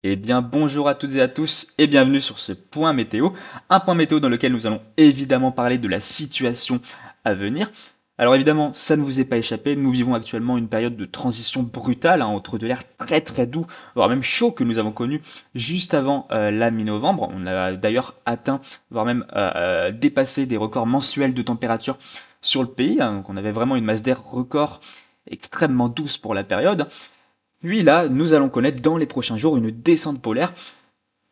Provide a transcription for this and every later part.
Eh bien, bonjour à toutes et à tous et bienvenue sur ce point météo. Un point météo dans lequel nous allons évidemment parler de la situation à venir. Alors évidemment, ça ne vous est pas échappé, nous vivons actuellement une période de transition brutale entre de l'air très très doux, voire même chaud que nous avons connu juste avant la mi-novembre. On a d'ailleurs atteint, voire même dépassé des records mensuels de température sur le pays. Donc on avait vraiment une masse d'air record extrêmement douce pour la période. Puis là, nous allons connaître dans les prochains jours une descente polaire,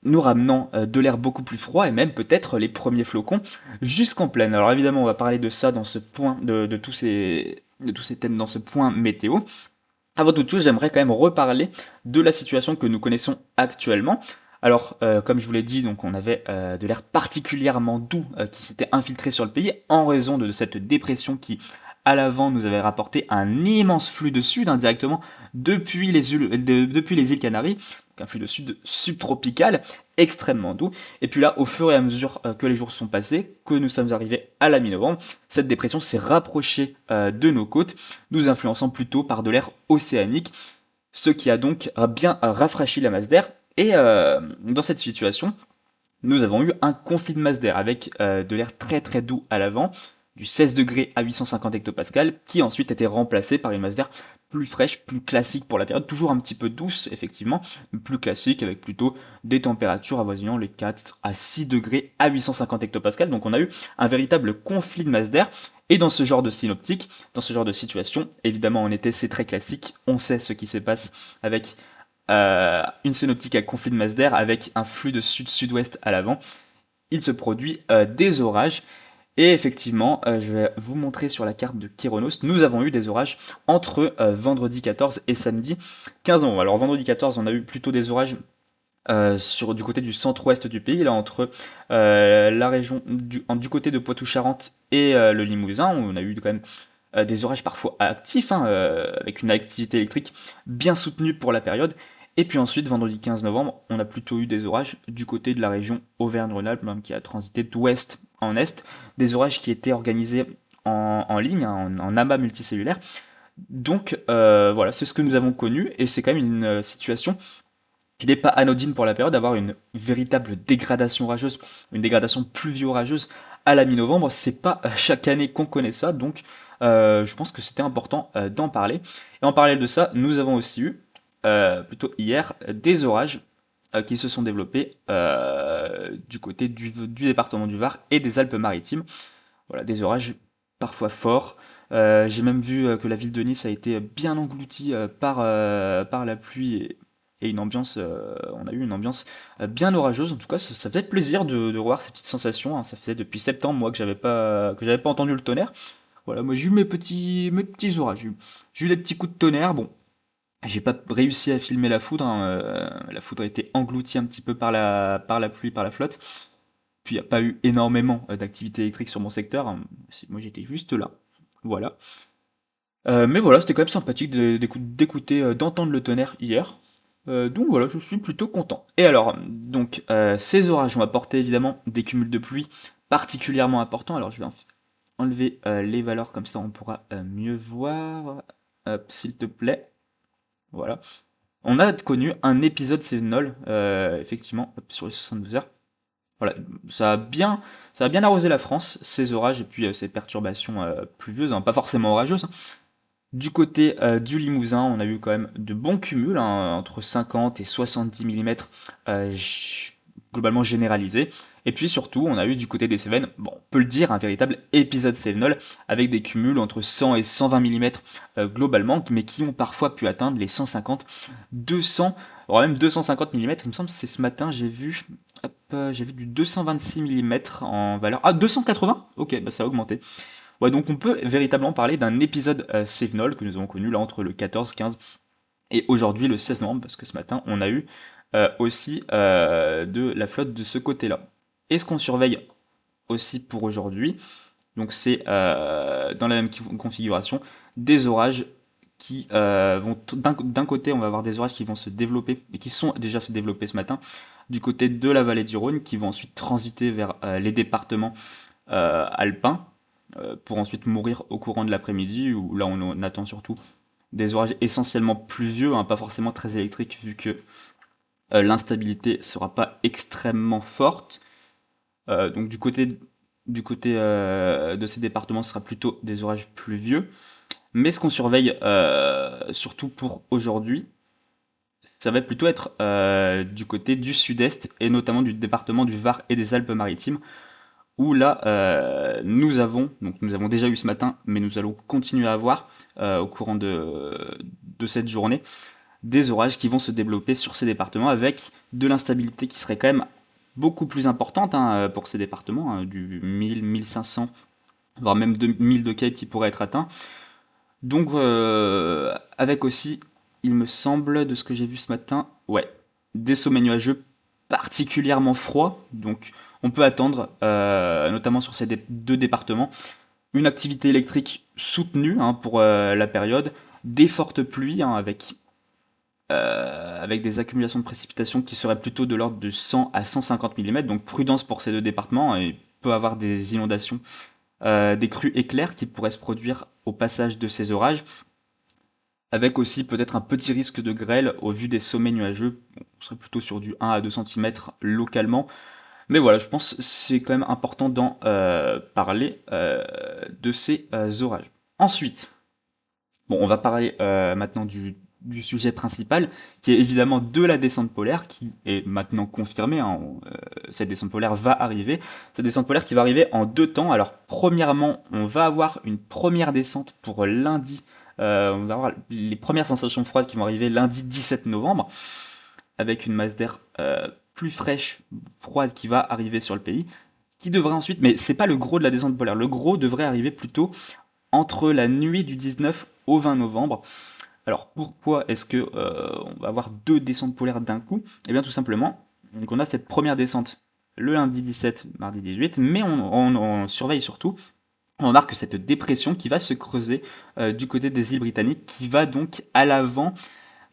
nous ramenant de l'air beaucoup plus froid et même peut-être les premiers flocons jusqu'en plaine. Alors évidemment, on va parler de ça dans ce point, de tous ces thèmes dans ce point météo. Avant toute chose, j'aimerais quand même reparler de la situation que nous connaissons actuellement. Alors, comme je vous l'ai dit, donc on avait de l'air particulièrement doux qui s'était infiltré sur le pays en raison de cette dépression qui, à l'avant, nous avait rapporté un immense flux de sud indirectement depuis les îles Canaries, donc un flux de sud subtropical extrêmement doux. Et puis là, au fur et à mesure que les jours sont passés, que nous sommes arrivés à la mi-novembre, cette dépression s'est rapprochée de nos côtes, nous influençant plutôt par de l'air océanique, ce qui a donc bien rafraîchi la masse d'air. Et dans cette situation, nous avons eu un conflit de masse d'air avec de l'air très très doux à l'avant, du 16 degrés à 850 hectopascales, qui ensuite a été remplacé par une masse d'air plus fraîche, plus classique pour la période, toujours un petit peu douce effectivement, mais plus classique avec plutôt des températures avoisinant les 4 à 6 degrés à 850 hectopascales. Donc on a eu un véritable conflit de masse d'air. Et dans ce genre de synoptique, dans ce genre de situation, évidemment en été c'est très classique, on sait ce qui se passe avec une synoptique à conflit de masse d'air avec un flux de sud-sud-ouest à l'avant. Il se produit des orages. Et effectivement, je vais vous montrer sur la carte de Kéronos, nous avons eu des orages entre vendredi 14 et samedi 15 novembre. Alors vendredi 14, on a eu plutôt des orages du côté du centre-ouest du pays, là entre la région du côté de Poitou-Charentes et le Limousin, où on a eu quand même des orages parfois actifs, hein, avec une activité électrique bien soutenue pour la période. Et puis ensuite, vendredi 15 novembre, on a plutôt eu des orages du côté de la région Auvergne-Rhône-Alpes, même qui a transité d'ouest en est, des orages qui étaient organisés en ligne, hein, en amas multicellulaire. Donc voilà, c'est ce que nous avons connu, et c'est quand même une situation qui n'est pas anodine pour la période, d'avoir une véritable dégradation orageuse, une dégradation pluvio-orageuse à la mi-novembre. C'est pas chaque année qu'on connaît ça, donc je pense que c'était important d'en parler. Et en parallèle de ça, nous avons aussi eu, plutôt hier, des orages qui se sont développés du côté du département du Var et des Alpes-Maritimes. Voilà, des orages parfois forts. J'ai même vu que la ville de Nice a été bien engloutie par la pluie et une ambiance, on a eu une ambiance bien orageuse. En tout cas, ça faisait plaisir de revoir ces petites sensations, hein. Ça faisait depuis septembre, moi, que j'avais pas entendu le tonnerre. Voilà, moi j'ai eu mes petits orages. J'ai eu des petits coups de tonnerre. Bon, j'ai pas réussi à filmer la foudre, hein. La foudre a été engloutie un petit peu par la pluie, par la flotte. Puis il n'y a pas eu énormément d'activité électrique sur mon secteur, hein. Moi j'étais juste là. Voilà. Mais voilà, c'était quand même sympathique d'écouter, d'entendre le tonnerre hier. Donc voilà, je suis plutôt content. Et alors, donc, ces orages ont apporté évidemment des cumuls de pluie particulièrement importants. Alors je vais enlever les valeurs comme ça on pourra mieux voir. Hop, s'il te plaît. Voilà. On a connu un épisode saisonal, effectivement, hop, sur les 72 heures. Voilà, ça a bien arrosé la France, ces orages et puis ces perturbations pluvieuses, hein, pas forcément orageuses, hein. Du côté du Limousin, on a eu quand même de bons cumuls, hein, entre 50 et 70 millimètres globalement généralisés. Et puis surtout, on a eu du côté des Cévennes, bon, on peut le dire, un véritable épisode cévenol, avec des cumuls entre 100 et 120 millimètres globalement, mais qui ont parfois pu atteindre les 150, 200, voire même 250 millimètres. Il me semble que c'est ce matin, j'ai vu du 226 millimètres en valeur. Ah, 280. Ok, bah ça a augmenté. Ouais, donc on peut véritablement parler d'un épisode Sevenol que nous avons connu là entre le 14, 15 et aujourd'hui le 16 novembre, parce que ce matin on a eu aussi de la flotte de ce côté-là. Et ce qu'on surveille aussi pour aujourd'hui, donc c'est dans la même configuration, des orages qui vont d'un côté on va avoir des orages qui vont se développer et qui sont déjà se développer ce matin du côté de la vallée du Rhône qui vont ensuite transiter vers les départements alpins pour ensuite mourir au courant de l'après-midi, où là on attend surtout des orages essentiellement pluvieux, hein, pas forcément très électriques, vu que l'instabilité sera pas extrêmement forte. Donc du côté de ces départements, ce sera plutôt des orages pluvieux. Mais ce qu'on surveille surtout pour aujourd'hui, ça va plutôt être du côté du sud-est et notamment du département du Var et des Alpes-Maritimes où là nous avons déjà eu ce matin, mais nous allons continuer à avoir au courant de cette journée des orages qui vont se développer sur ces départements avec de l'instabilité qui serait quand même beaucoup plus importante pour ces départements, du 1000, 1500, voire même 2000 de Cape qui pourraient être atteints. Donc avec aussi, il me semble, de ce que j'ai vu ce matin, ouais, des sommets nuageux particulièrement froids. Donc on peut attendre, notamment sur ces deux départements, une activité électrique soutenue pour la période, des fortes pluies avec des accumulations de précipitations qui seraient plutôt de l'ordre de 100 à 150 mm. Donc prudence pour ces deux départements, et il peut avoir des inondations, des crues éclairs qui pourraient se produire au passage de ces orages, avec aussi peut-être un petit risque de grêle au vu des sommets nuageux. Bon, on serait plutôt sur du 1 à 2 cm localement. Mais voilà, je pense que c'est quand même important d'en parler de ces orages. Ensuite, bon, on va parler maintenant du sujet principal, qui est évidemment de la descente polaire, qui est maintenant confirmée. Cette descente polaire va arriver. Cette descente polaire qui va arriver en deux temps. Alors, premièrement, on va avoir une première descente pour lundi. On va avoir les premières sensations froides qui vont arriver lundi 17 novembre, avec une masse d'air plus fraîche, froide, qui va arriver sur le pays, qui devrait ensuite, mais c'est pas le gros de la descente polaire. Le gros devrait arriver plutôt entre la nuit du 19 au 20 novembre. Alors pourquoi est-ce que on va avoir deux descentes polaires d'un coup? Eh bien tout simplement, donc on a cette première descente le lundi 17, mardi 18, mais on surveille surtout, on remarque cette dépression qui va se creuser du côté des îles britanniques, qui va donc à l'avant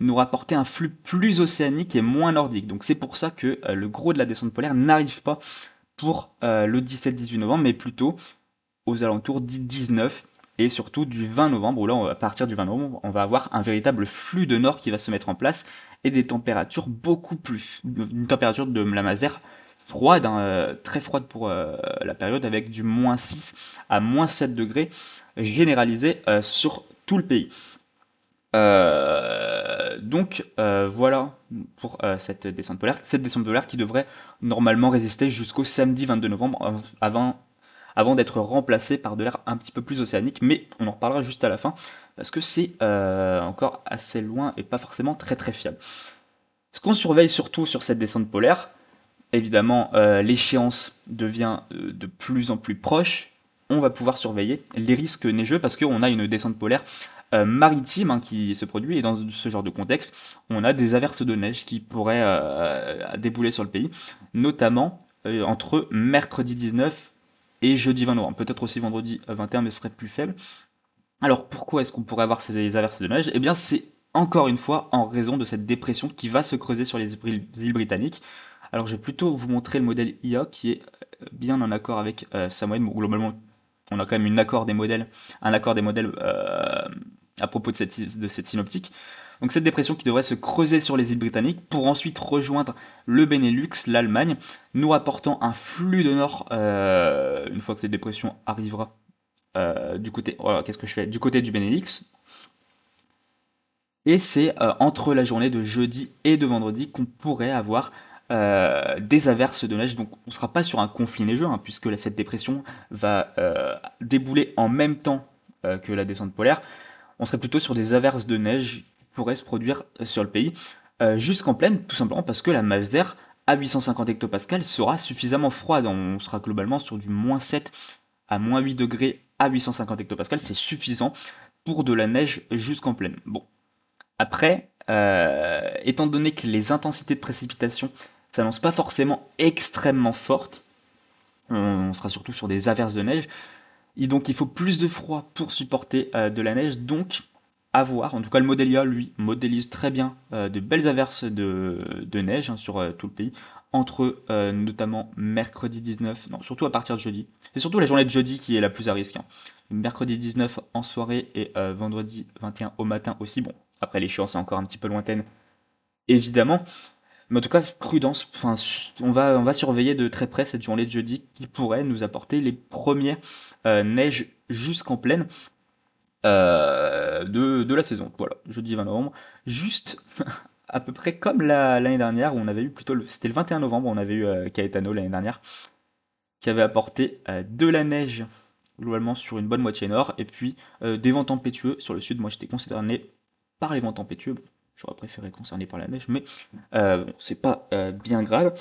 nous rapporter un flux plus océanique et moins nordique. Donc c'est pour ça que le gros de la descente polaire n'arrive pas pour le 17-18 novembre, mais plutôt aux alentours du 19 et surtout du 20 novembre, où là, à partir du 20 novembre, on va avoir un véritable flux de nord qui va se mettre en place et des températures beaucoup plus, une température de la Mazère froide, très froide pour la période, avec du moins 6 à moins 7 degrés généralisé sur tout le pays. Donc voilà pour cette descente polaire qui devrait normalement résister jusqu'au samedi 22 novembre avant d'être remplacé par de l'air un petit peu plus océanique, mais on en reparlera juste à la fin, parce que c'est encore assez loin et pas forcément très très fiable. Ce qu'on surveille surtout sur cette descente polaire, évidemment l'échéance devient de plus en plus proche, on va pouvoir surveiller les risques neigeux, parce qu'on a une descente polaire maritime qui se produit, et dans ce genre de contexte, on a des averses de neige qui pourraient débouler sur le pays, notamment entre mercredi 19 et jeudi 20 novembre, peut-être aussi vendredi 21, mais ce serait plus faible. Alors pourquoi est-ce qu'on pourrait avoir ces averses de neige? Eh bien c'est encore une fois en raison de cette dépression qui va se creuser sur les îles britanniques. Alors je vais plutôt vous montrer le modèle IA qui est bien en accord avec sa moyenne. Bon, globalement, on a quand même un accord des modèles à propos de cette synoptique. Donc cette dépression qui devrait se creuser sur les îles britanniques pour ensuite rejoindre le Benelux, l'Allemagne, nous rapportant un flux de nord une fois que cette dépression arrivera du côté, voilà, qu'est-ce que je fais? Du côté du Benelux. Et c'est entre la journée de jeudi et de vendredi qu'on pourrait avoir des averses de neige. Donc on ne sera pas sur un conflit neigeux, puisque cette dépression va débouler en même temps que la descente polaire. On serait plutôt sur des averses de neige qui pourraient se produire sur le pays, jusqu'en pleine, tout simplement parce que la masse d'air à 850 hectopascales sera suffisamment froide. On sera globalement sur du moins 7 à moins 8 degrés à 850 hectopascales, c'est suffisant pour de la neige jusqu'en pleine. Bon, après, étant donné que les intensités de précipitation s'annoncent pas forcément extrêmement fortes, on sera surtout sur des averses de neige, et donc il faut plus de froid pour supporter de la neige, donc à voir. En tout cas, le modèle IA, lui, modélise très bien de belles averses de neige sur tout le pays, entre notamment mercredi 19, non, surtout à partir de jeudi. C'est surtout la journée de jeudi qui est la plus à risque. Mercredi 19 en soirée et vendredi 21 au matin aussi. Bon, après l'échéance est encore un petit peu lointaine, évidemment. Mais en tout cas, prudence, enfin, on va surveiller de très près cette journée de jeudi qui pourrait nous apporter les premières neiges jusqu'en plaine de la saison. Voilà, jeudi 20 novembre. Juste à peu près comme l'année dernière où on avait eu plutôt, c'était le 21 novembre, on avait eu Caetano l'année dernière qui avait apporté de la neige globalement sur une bonne moitié nord et puis des vents tempétueux sur le sud. Moi j'étais concerné par les vents tempétueux. J'aurais préféré être concerné par la neige, mais bon, c'est pas bien grave.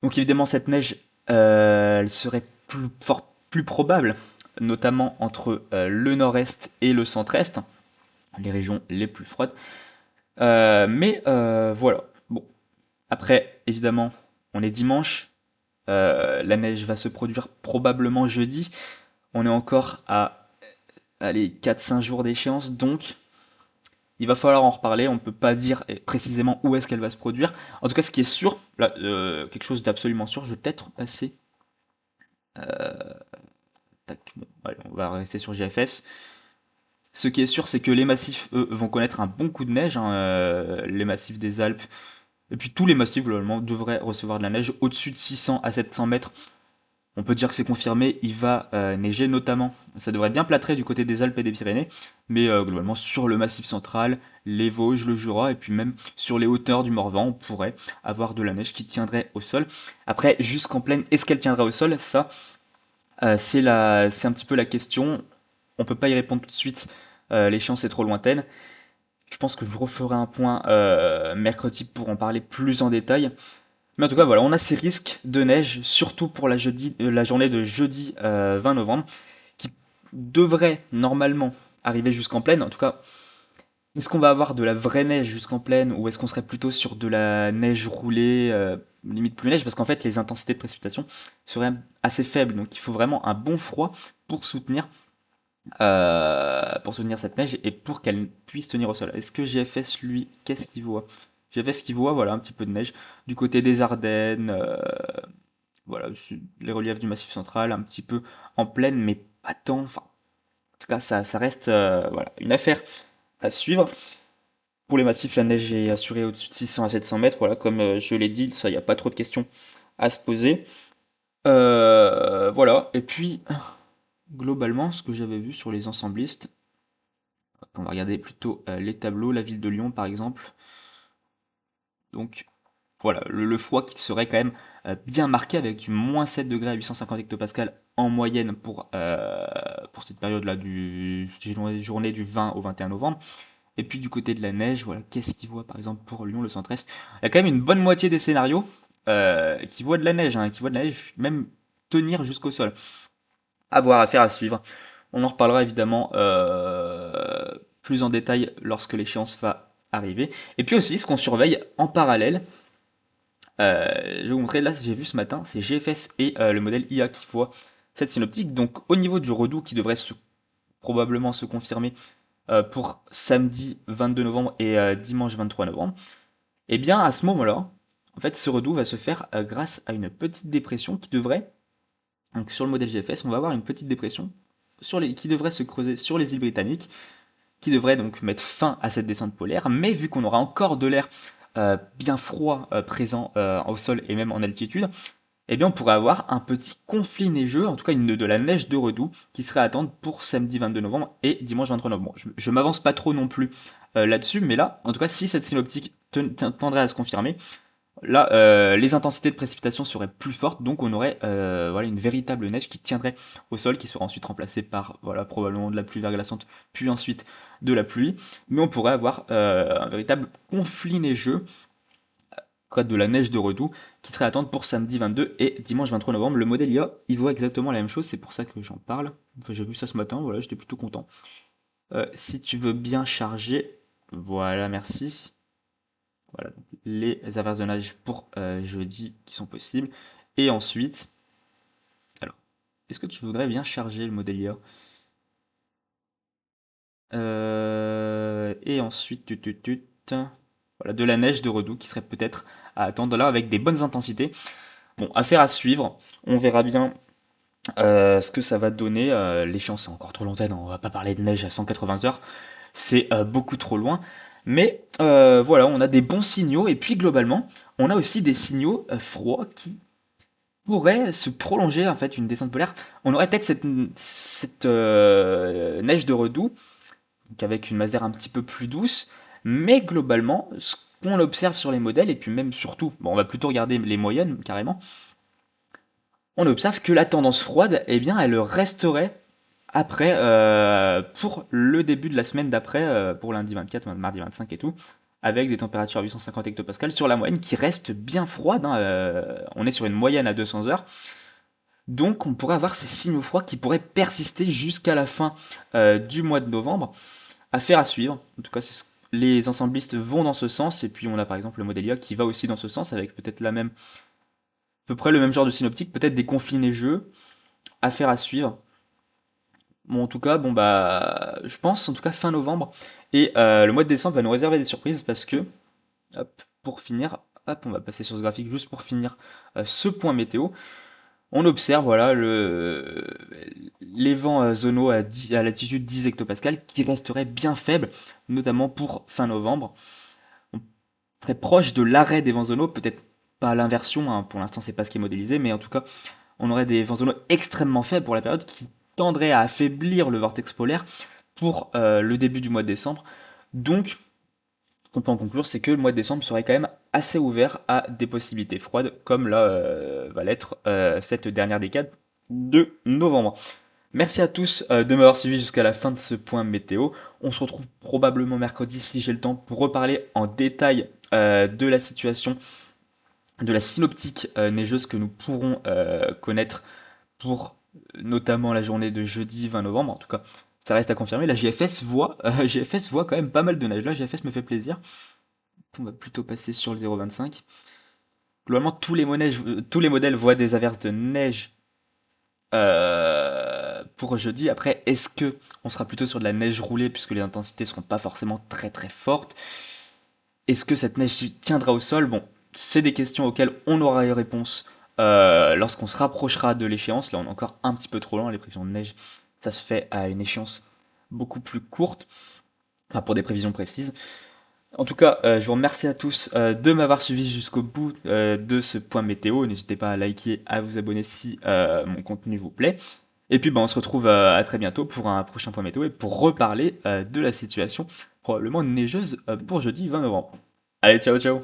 Donc évidemment cette neige, elle serait plus forte, plus probable, notamment entre le nord-est et le centre-est, les régions les plus froides. Mais voilà. Bon, après évidemment, on est dimanche. La neige va se produire probablement jeudi. On est encore à allez, 4-5 jours d'échéance, donc il va falloir en reparler. On ne peut pas dire précisément où est-ce qu'elle va se produire. En tout cas, ce qui est sûr, là, quelque chose d'absolument sûr, je vais peut-être passer. Tac, bon, allez, on va rester sur GFS. Ce qui est sûr, c'est que les massifs, eux, vont connaître un bon coup de neige, hein, les massifs des Alpes, et puis tous les massifs, globalement, devraient recevoir de la neige au-dessus de 600 à 700 mètres. On peut dire que c'est confirmé, il va neiger notamment. Ça devrait bien plâtrer du côté des Alpes et des Pyrénées, mais globalement sur le Massif central, les Vosges, le Jura, et puis même sur les hauteurs du Morvan, on pourrait avoir de la neige qui tiendrait au sol. Après, jusqu'en plaine, est-ce qu'elle tiendra au sol? Ça, c'est un petit peu la question. On peut pas y répondre tout de suite. L'échéance est trop lointaine. Je pense que je vous referai un point mercredi pour en parler plus en détail. Mais en tout cas, voilà, on a ces risques de neige, surtout pour la journée de jeudi 20 novembre, qui devrait normalement arriver jusqu'en plaine. En tout cas, est-ce qu'on va avoir de la vraie neige jusqu'en plaine ou est-ce qu'on serait plutôt sur de la neige roulée, limite plus neige? Parce qu'en fait, les intensités de précipitation seraient assez faibles. Donc il faut vraiment un bon froid pour soutenir, cette neige et pour qu'elle puisse tenir au sol. Est-ce que GFS, lui, qu'est-ce qu'il voit? GFS qui voit, voilà, un petit peu de neige du côté des Ardennes, voilà, les reliefs du Massif central, un petit peu en plaine, mais pas tant. Enfin, en tout cas, ça reste voilà, une affaire à suivre. Pour les massifs, la neige est assurée au-dessus de 600 à 700 mètres. Voilà, comme je l'ai dit, ça, il n'y a pas trop de questions à se poser. Voilà, et puis, globalement, ce que j'avais vu sur les ensemblistes, on va regarder plutôt les tableaux, la ville de Lyon par exemple. Donc, voilà, le froid qui serait quand même bien marqué avec du moins 7 degrés à 850 hectopascales en moyenne pour cette période-là du journée du 20 au 21 novembre. Et puis du côté de la neige, voilà, qu'est-ce qu'il voit par exemple pour Lyon, le centre-est? Il y a quand même une bonne moitié des scénarios qui voient de la neige, hein, qui voient de la neige même tenir jusqu'au sol. À voir, à faire, à suivre. On en reparlera évidemment plus en détail lorsque l'échéance va arriver. Et puis aussi, ce qu'on surveille en parallèle, je vais vous montrer, là j'ai vu ce matin, c'est GFS et le modèle IA qui voit cette synoptique. Donc au niveau du redout qui devrait probablement se confirmer pour samedi 22 novembre et dimanche 23 novembre, et bien à ce moment-là, en fait ce redout va se faire grâce à une petite dépression qui devrait, donc sur le modèle GFS, on va avoir une petite dépression qui devrait se creuser sur les îles britanniques, qui devrait donc mettre fin à cette descente polaire, mais vu qu'on aura encore de l'air bien froid présent au sol et même en altitude, eh bien on pourrait avoir un petit conflit neigeux, en tout cas de la neige de redoux, qui serait à attendre pour samedi 22 novembre et dimanche 23 novembre. Bon, je m'avance pas trop non plus là-dessus, mais là, en tout cas, si cette synoptique tendrait à se confirmer, là, les intensités de précipitation seraient plus fortes, donc on aurait voilà, une véritable neige qui tiendrait au sol, qui serait ensuite remplacée par voilà, probablement de la pluie verglaçante, puis ensuite de la pluie. Mais on pourrait avoir un véritable conflit neigeux, quoi, de la neige de redoux, qui serait à attendre pour samedi 22 et dimanche 23 novembre. Le modèle IA, il voit exactement la même chose, c'est pour ça que j'en parle. Enfin, j'ai vu ça ce matin, voilà, j'étais plutôt content. Si tu veux bien charger, voilà, merci. Voilà, donc les averses de neige pour jeudi qui sont possibles. Et ensuite, alors, est-ce que tu voudrais bien charger le modèle IA? Et ensuite, voilà, de la neige de redoux qui serait peut-être à attendre là avec des bonnes intensités. Bon, affaire à suivre. On verra bien ce que ça va donner. L'échéance est encore trop lointaine. On va pas parler de neige à 180 heures. C'est beaucoup trop loin. Mais voilà, on a des bons signaux, et puis globalement, on a aussi des signaux froids qui pourraient se prolonger, en fait, une descente polaire. On aurait peut-être cette neige de redoux, donc avec une masse d'air un petit peu plus douce, mais globalement, ce qu'on observe sur les modèles, et puis même surtout, bon, on va plutôt regarder les moyennes carrément, on observe que la tendance froide, eh bien, elle resterait après, pour le début de la semaine d'après, pour lundi 24, mardi 25 et tout, avec des températures à 850 hectopascales sur la moyenne qui reste bien froide, hein, on est sur une moyenne à 200 heures, donc on pourrait avoir ces signaux froids qui pourraient persister jusqu'à la fin du mois de novembre. Affaire à suivre. En tout cas, les ensemblistes vont dans ce sens, et puis on a par exemple le modèle IA qui va aussi dans ce sens, avec peut-être la même, à peu près le même genre de synoptique, peut-être des conflits neigeux. Affaire à suivre. Bon, en tout cas, bon bah, je pense en tout cas fin novembre. Et le mois de décembre va nous réserver des surprises parce que, hop, pour finir, hop, on va passer sur ce graphique juste pour finir ce point météo. On observe, voilà, les vents zonaux à latitude 10 hectopascales qui resteraient bien faibles, notamment pour fin novembre. On serait proche de l'arrêt des vents zonaux, peut-être pas l'inversion, hein, pour l'instant c'est pas ce qui est modélisé, mais en tout cas, on aurait des vents zonaux extrêmement faibles pour la période qui tendraient à affaiblir le vortex polaire pour le début du mois de décembre. Donc, ce qu'on peut en conclure, c'est que le mois de décembre serait quand même assez ouvert à des possibilités froides, comme là va l'être cette dernière décade de novembre. Merci à tous de m'avoir suivi jusqu'à la fin de ce point météo. On se retrouve probablement mercredi si j'ai le temps pour reparler en détail de la situation, de la synoptique neigeuse que nous pourrons connaître pour notamment la journée de jeudi 20 novembre. En tout cas, ça reste à confirmer. La GFS voit quand même pas mal de neige. Là, GFS me fait plaisir. On va plutôt passer sur le 0,25. Globalement, tous les modèles voient des averses de neige pour jeudi. Après, est-ce que on sera plutôt sur de la neige roulée puisque les intensités seront pas forcément très très fortes? Est-ce que cette neige tiendra au sol? Bon, c'est des questions auxquelles on aura une réponse lorsqu'on se rapprochera de l'échéance. Là, on est encore un petit peu trop loin. Les prévisions de neige, ça se fait à une échéance beaucoup plus courte, enfin pour des prévisions précises. En tout cas, je vous remercie à tous de m'avoir suivi jusqu'au bout de ce point météo. N'hésitez pas à liker, à vous abonner si mon contenu vous plaît. Et puis, on se retrouve à très bientôt pour un prochain point météo et pour reparler de la situation probablement neigeuse pour jeudi 20 novembre. Allez, ciao ciao!